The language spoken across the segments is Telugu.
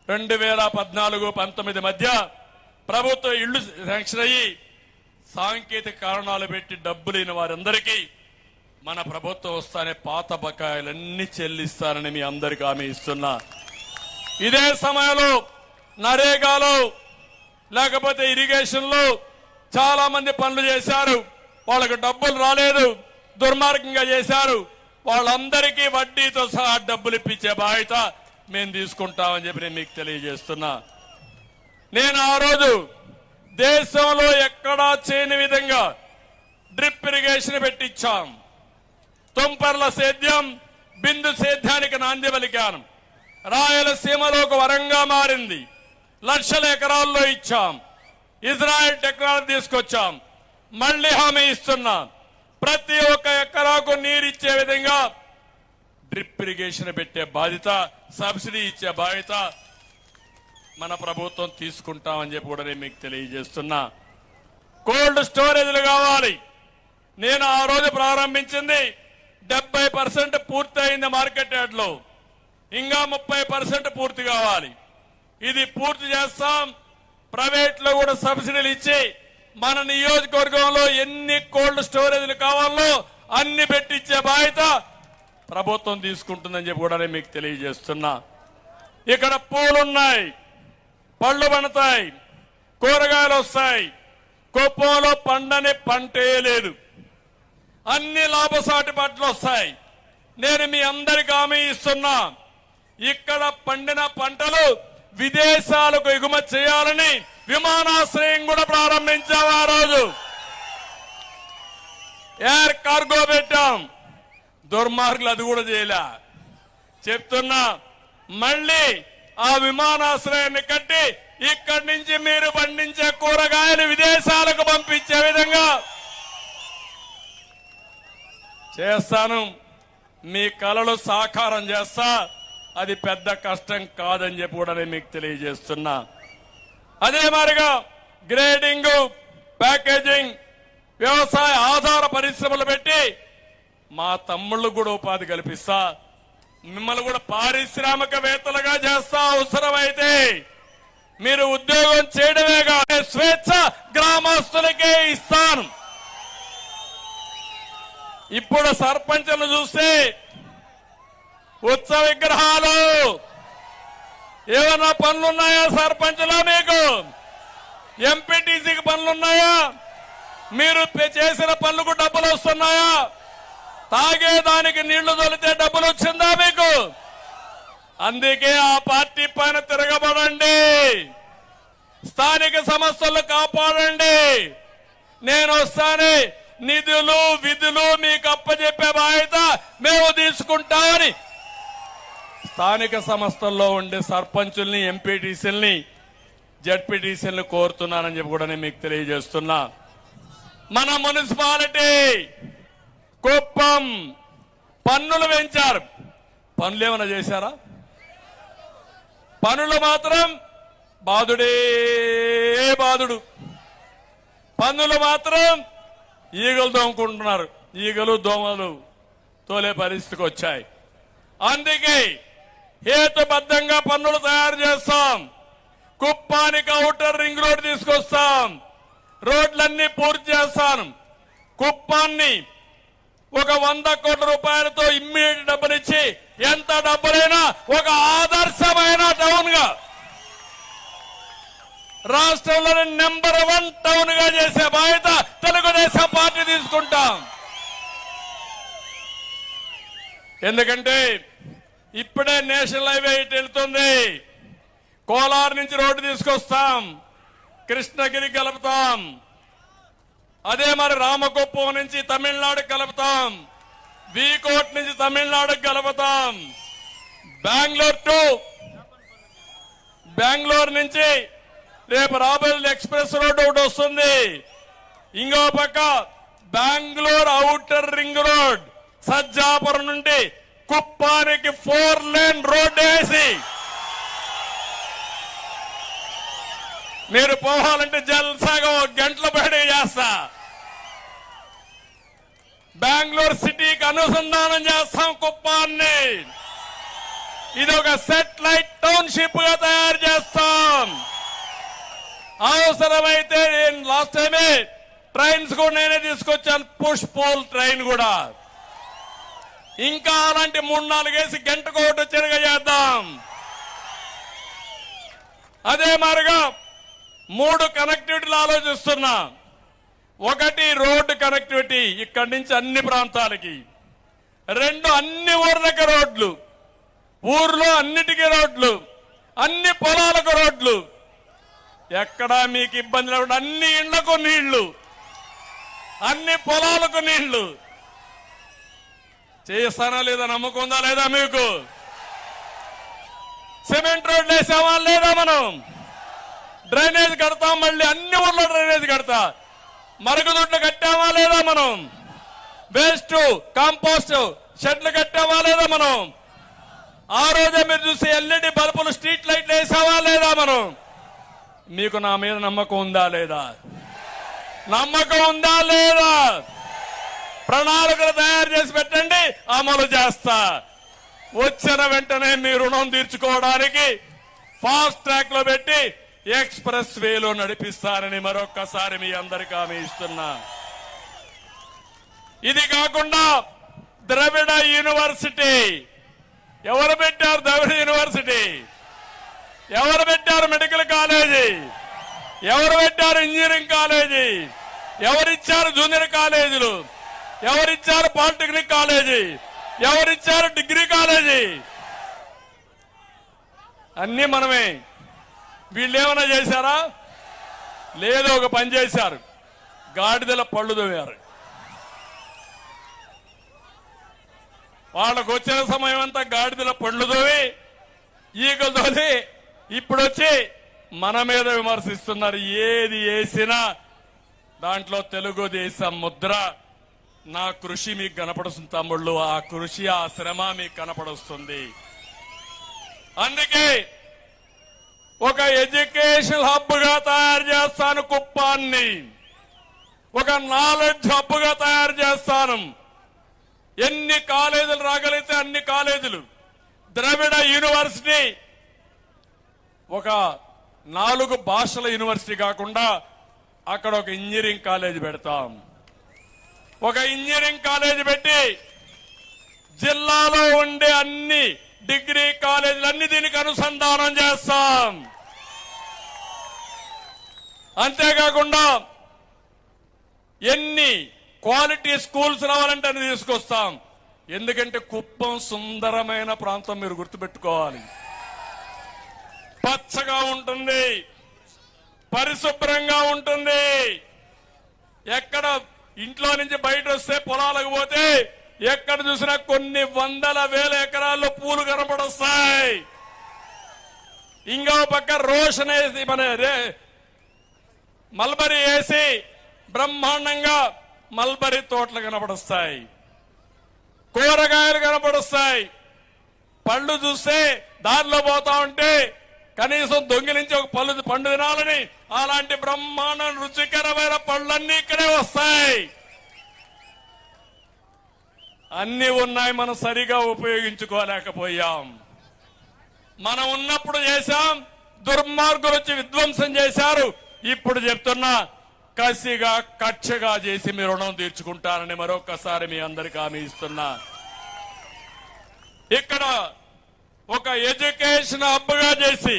2014-19 మధ్య ప్రభుత్వ ఇళ్లు శాంక్షన్ అయ్యి సాంకేతిక కారణాలు పెట్టి డబ్బు లేని వారందరికీ మన ప్రభుత్వం వస్తానే పాత బకాయిలన్నీ చెల్లిస్తారని మీ అందరికీ హామీ ఇస్తున్నా. ఇదే సమయంలో నరేగాలో లేకపోతే ఇరిగేషన్ లో చాలా మంది పనులు చేశారు, వాళ్ళకు డబ్బులు రాలేదు, దుర్మార్గంగా చేశారు. వాళ్ళందరికీ వడ్డీతో సహా డబ్బులు ఇప్పించే బాధ్యత మేము తీసుకుంటామని చెప్పి నేను మీకు తెలియజేస్తున్నా. నేను ఆ రోజు దేశంలో ఎక్కడా చేయని విధంగా డ్రిప్ ఇరిగేషన్ పెట్టించాం. తుంపర్ల సేద్యం బిందు సేద్యానికి నాంది పలికాను. రాయలసీమలో ఒక వరంగా మారింది. లక్షల ఎకరాల్లో ఇచ్చాం. ఇజ్రాయెల్ టెక్నాలజీ తీసుకొచ్చాం. మళ్లీ హామీ ఇస్తున్నా, ప్రతి ఒక్క ఎకరాకు నీరు ఇచ్చే విధంగా డ్రిప్ ఇరిగేషన్ పెట్టే బాధ్యత, సబ్సిడీ ఇచ్చే బాధ్యత మన ప్రభుత్వం తీసుకుంటామని చెప్పి కూడా నేను మీకు తెలియజేస్తున్నా. కోల్డ్ స్టోరేజ్లు కావాలి. నేను ఆ రోజు ప్రారంభించింది 70% పూర్తి అయింది మార్కెట్ యార్డ్లో, ఇంకా 30% పూర్తి కావాలి. ఇది పూర్తి చేస్తాం. ప్రైవేట్ లో కూడా సబ్సిడీలు ఇచ్చి మన నియోజకవర్గంలో ఎన్ని కోల్డ్ స్టోరేజ్లు కావాలో అన్ని పెట్టించే బాధ్యత ప్రభుత్వం తీసుకుంటుందని చెప్పి కూడా నేను మీకు తెలియజేస్తున్నా. ఇక్కడ పూలున్నాయి, పళ్ళు పండుతాయి, కూరగాయలు వస్తాయి. కుప్పంలో పండని పంటే లేదు, అన్ని లాభసాటి పంటలు వస్తాయి. నేను మీ అందరికీ హామీ ఇస్తున్నా, ఇక్కడ పండిన పంటలు విదేశాలకు ఎగుమతి చేయాలని విమానాశ్రయం కూడా ప్రారంభించాం. ఆ రోజు ఎయిర్ కార్గో పెట్టాం. దుర్మార్గులు అది కూడా చేయలే. చెప్తున్నా, మళ్ళీ ఆ విమానాశ్రయాన్ని కట్టి ఇక్కడి నుంచి మీరు పండించే కూరగాయలు విదేశాలకు పంపించే విధంగా చేస్తాను. మీ కలలు సాకారం చేస్తా. అది పెద్ద కష్టం కాదని చెప్పి కూడా నేను మీకు తెలియజేస్తున్నా. అదే మాదిరిగా గ్రేడింగ్, ప్యాకేజింగ్, వ్యవసాయ ఆధార పరిశ్రమలు పెట్టి మా తమ్ముళ్ళు కూడా ఉపాధి కల్పిస్తా. మిమ్మల్ని కూడా పారిశ్రామికవేత్తలుగా చేస్తా. అవసరమైతే మీరు ఉద్యోగం చేయడమే కాదు, స్వేచ్ఛ గ్రామస్తులకే ఇస్తాను. ఇప్పుడు సర్పంచులు చూస్తే ఉత్సవ విగ్రహాలు ఏమన్నా పనులున్నాయా? సర్పంచ్లో మీకు ఎంపీటీసీకి పనులున్నాయా? మీరు చేసిన పనులకు డబ్బులు వస్తున్నాయా? తాగేదానికి నీళ్లు తొలితే డబ్బులు వచ్చిందా మీకు? అందుకే ఆ పార్టీ పైన తిరగబడండి, స్థానిక సమస్యలు కాపాడండి. నేను వస్తానే నిధులు విధులు మీకు అప్పచెప్పే బాధ్యత మేము తీసుకుంటామని స్థానిక సంస్థల్లో ఉండే సర్పంచుల్ని, ఎంపీటీసీల్ని, జడ్పీటీసీల్ని కోరుతున్నానని చెప్పి కూడా నేను మీకు తెలియజేస్తున్నా. మన మున్సిపాలిటీ కుప్పం పన్నులు పెంచారు. పనులు ఏమైనా చేశారా? పనులు మాత్రం బాధుడే బాధుడు. పన్నులు మాత్రం ఈగలు దోముకుంటున్నారు. ఈగలు దోమలు తోలే పరిస్థితికి వచ్చాయి. అందుకే హేతుబద్ధంగా పన్నులు తయారు చేస్తాం. కుప్పానికి ఔటర్ రింగ్ రోడ్ తీసుకొస్తాం. రోడ్లన్నీ పూర్తి చేస్తాను. కుప్పాన్ని ఒక 100 కోట్ల రూపాయలతో ఇమ్మీడియట్ డబ్బులిచ్చి ఎంత డబ్బులైనా ఒక ఆదర్శమైన టౌన్ గా, రాష్ట్రంలోని నెంబర్ 1 టౌన్ గా చేసే బాధ్యత తెలుగుదేశం పార్టీ తీసుకుంటాం. ఎందుకంటే ఇప్పుడే నేషనల్ హైవే ఇటు వెళ్తుంది. కోలార్ నుంచి రోడ్డు తీసుకొస్తాం, కృష్ణగిరి కలుపుతాం. అదే మరి రామకుప్పం నుంచి తమిళనాడు కలుపుతాం, వీకోట్ నుంచి తమిళనాడు కలుపుతాం. బెంగళూరు నుంచి రేపు రాబోయే ఎక్స్ప్రెస్ రోడ్డు ఒకటి వస్తుంది. ఇంకో పక్క Bengaluru outer ring road Sajjapuram నుండి కుప్పానికి 4 లేన్ రోడ్ వేసి మీరు పోవాలంటే జల్సాగా 1 గంటల బయట చేస్తా. బెంగళూరు సిటీకి అనుసంధానం చేస్తాం కుప్పాన్ని. ఇది ఒక సెటిలైట్ టౌన్షిప్ గా తయారు అవసరమైతే నేను లాస్ట్ టైమే ట్రైన్స్ కూడా నేనే తీసుకొచ్చాను, పుష్ పోల్ ట్రైన్ కూడా. ఇంకా అలాంటి 3-4 వేసి గంటకు ఒకటి తిరగ చేద్దాం. అదే మాదిరిగా 3 కనెక్టివిటీలు ఆలోచిస్తున్నా. 1 రోడ్డు కనెక్టివిటీ ఇక్కడి నుంచి అన్ని ప్రాంతాలకి. 2 అన్ని ఊర్లకు రోడ్లు, ఊర్లో అన్నిటికీ రోడ్లు, అన్ని పొలాలకు రోడ్లు, ఎక్కడా మీకు ఇబ్బంది లేకుండా అన్ని ఇళ్లకు నీళ్లు, అన్ని పొలాలకు నీళ్లు. చేస్తానా లేదా, నమ్మకుందా లేదా మీకు? సిమెంట్ రోడ్లు వేసామా లేదా? మనం డ్రైనేజ్ కడతాం, మళ్ళీ అన్ని ఊర్లో డ్రైనేజ్ కడతా. మరుగుదొడ్లు కట్టామా లేదా? మనం వేస్ట్ కాంపోస్ట్ షెడ్లు కట్టామా లేదా? మనం ఆ రోజే మీరు చూసి ఎల్ఈడి బల్బులు స్ట్రీట్ లైట్లు వేసామా లేదా? మనం మీకు నా మీద నమ్మకం ఉందా లేదా? నమ్మకం ఉందా లేదా? ప్రణాళికలు తయారు చేసి పెట్టండి, అమలు చేస్తా. వచ్చిన వెంటనే మీ రుణం తీర్చుకోవడానికి ఫాస్ట్ ట్రాక్ లో పెట్టి ఎక్స్ప్రెస్ వేలో నడిపిస్తానని మరొక్కసారి మీ అందరికీ హామీ ఇస్తున్నా. ఇది కాకుండా ద్రవిడ యూనివర్సిటీ ఎవరు పెట్టారు? ద్రవిడ యూనివర్సిటీ ఎవరు పెట్టారు? మెడికల్ కాలేజీ ఎవరు పెట్టారు? ఇంజనీరింగ్ కాలేజీ ఎవరిచ్చారు? జూనియర్ కాలేజీలు ఎవరిచ్చారు? పాలిటెక్నిక్ కాలేజీ ఎవరిచ్చారు? డిగ్రీ కాలేజీ అన్ని మనమే. వీళ్ళు ఏమైనా చేశారా? లేదు, ఒక పని చేశారు, గాడిదల పళ్ళు తవ్వారు. వాళ్ళకు వచ్చిన సమయం అంతా గాడిదల పళ్ళు తోవి ఈగలు తోలి ఇప్పుడు వచ్చి మన మీద విమర్శిస్తున్నారు. ఏది వేసినా దాంట్లో తెలుగుదేశం ముద్ర. నా కృషి మీకు కనపడుతుంది తమ్ముళ్ళు, ఆ కృషి ఆ శ్రమ మీకు కనపడుస్తుంది. అందుకే ఒక ఎడ్యుకేషన్ హబ్ గా తయారు చేస్తాను కుప్పాన్ని, ఒక నాలెడ్జ్ హబ్ గా తయారు చేస్తాను. ఎన్ని కాలేజీలు రాగలిగితే అన్ని కాలేజీలు. ద్రవిడ యూనివర్సిటీ ఒక 4 భాషల యూనివర్సిటీ కాకుండా అక్కడ ఒక ఇంజనీరింగ్ కాలేజ్ పెడతాం. ఒక ఇంజనీరింగ్ కాలేజ్ పెట్టి జిల్లాలో ఉండే అన్ని డిగ్రీ కాలేజీలన్నీ దీనికి అనుసంధానం చేస్తాం. అంతేకాకుండా ఎన్ని క్వాలిటీ స్కూల్స్ రావాలంటే అన్ని తీసుకొస్తాం. ఎందుకంటే కుప్పం సుందరమైన ప్రాంతం, మీరు గుర్తుపెట్టుకోవాలి. పచ్చగా ఉంటుంది, పరిశుభ్రంగా ఉంటుంది. ఎక్కడ ఇంట్లో నుంచి బయట వస్తే పొలాలకు పోతే ఎక్కడ చూసినా కొన్ని వందల వేల ఎకరాల్లో పూలు కనపడొస్తాయి. ఇంకో పక్క రోషన్ వేసి మన మల్బరీ వేసి బ్రహ్మాండంగా మల్బరీ తోటలు కనపడొస్తాయి, కూరగాయలు కనపడొస్తాయి. పళ్ళు చూస్తే దారిలో పోతా ఉంటే కనీసం దొంగిలించి ఒక పండు తినాలని అలాంటి బ్రహ్మాండ రుచికరమైన పళ్ళన్నీ ఇక్కడే వస్తాయి. అన్ని ఉన్నాయి, మనం సరిగా ఉపయోగించుకోలేకపోయాం. మనం ఉన్నప్పుడు చేశాం, దుర్మార్గులు వచ్చి విధ్వంసం చేశారు. ఇప్పుడు చెప్తున్నా, కసిగా కక్షగా చేసి మీ రుణం తీర్చుకుంటారని మరొకసారి మీ అందరికీ హామీ ఇస్తున్నా. ఇక్కడ ఒక ఎడ్యుకేషన్ హబ్ గా చేసి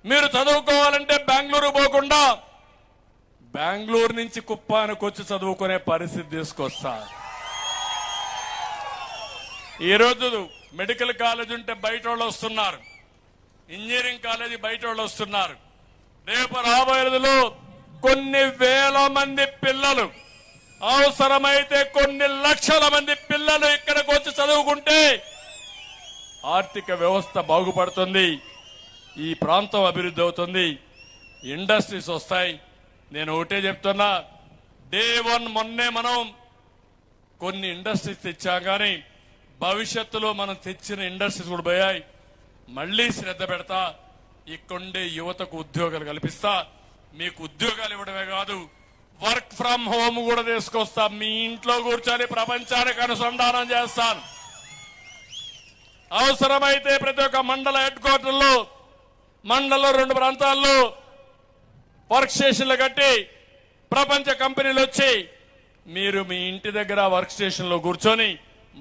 మీరు చదువుకోవాలంటే బెంగళూరు పోకుండా బెంగళూరు నుంచి కుప్పానికి వచ్చి చదువుకునే పరిస్థితి తీసుకొస్తారు. ఈరోజు మెడికల్ కాలేజ్ ఉంటే బయట వాళ్ళు వస్తున్నారు, ఇంజనీరింగ్ కాలేజీ బయట వాళ్ళు వస్తున్నారు. రేపు రాబోయే రోజుల్లో కొన్ని వేల మంది పిల్లలు, అవసరమైతే కొన్ని లక్షల మంది పిల్లలు ఇక్కడికి వచ్చి చదువుకుంటే ఆర్థిక వ్యవస్థ బాగుపడుతుంది, ఈ ప్రాంతం అభివృద్ధి అవుతుంది, ఇండస్ట్రీస్ వస్తాయి. నేను ఒకటే చెప్తున్నా, డే 1 మొన్నే మనం కొన్ని ఇండస్ట్రీస్ తెచ్చాం, కానీ భవిష్యత్తులో మనం తెచ్చిన ఇండస్ట్రీస్ కూడా పోయాయి. మళ్లీ శ్రద్ధ పెడతా, ఇక్కడుండే యువతకు ఉద్యోగాలు కల్పిస్తా. మీకు ఉద్యోగాలు ఇవ్వడమే కాదు, వర్క్ ఫ్రమ్ హోమ్ కూడా తీసుకొస్తా. మీ ఇంట్లో కూర్చొని ప్రపంచానికి అనుసంధానం చేస్తాను. అవసరమైతే ప్రతి ఒక్క మండల హెడ్ క్వార్టర్లో, మండలంలో 2 ప్రాంతాల్లో వర్క్ స్టేషన్లు కట్టి ప్రపంచ కంపెనీలు వచ్చి మీరు మీ ఇంటి దగ్గర వర్క్ స్టేషన్లో కూర్చొని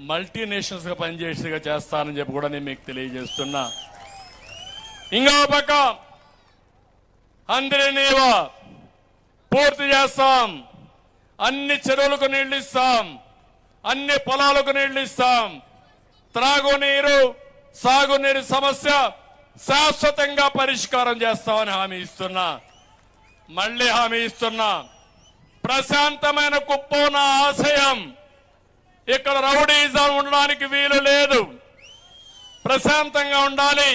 మల్టీనేషనల్స్ గా పనిచేసేగా చేస్తానని చెప్పి కూడా నేను మీకు తెలియజేస్తున్నా. ఇంకో పక్క అందరినీవ పూర్తి చేస్తాం, అన్ని చెరువులకు నీళ్లు ఇస్తాం, అన్ని పొలాలకు నీళ్లు ఇస్తాం, త్రాగునీరు సాగునీరు సమస్య శాశ్వతంగా పరిష్కారం చేస్తామని హామీ ఇస్తున్నా. మళ్ళీ హామీ ఇస్తున్నా, ప్రశాంతమైన కుప్పం నా ఆశయం. ఇక్కడ రౌడీజం ఉండడానికి వీలు లేదు, ప్రశాంతంగా ఉండాలి.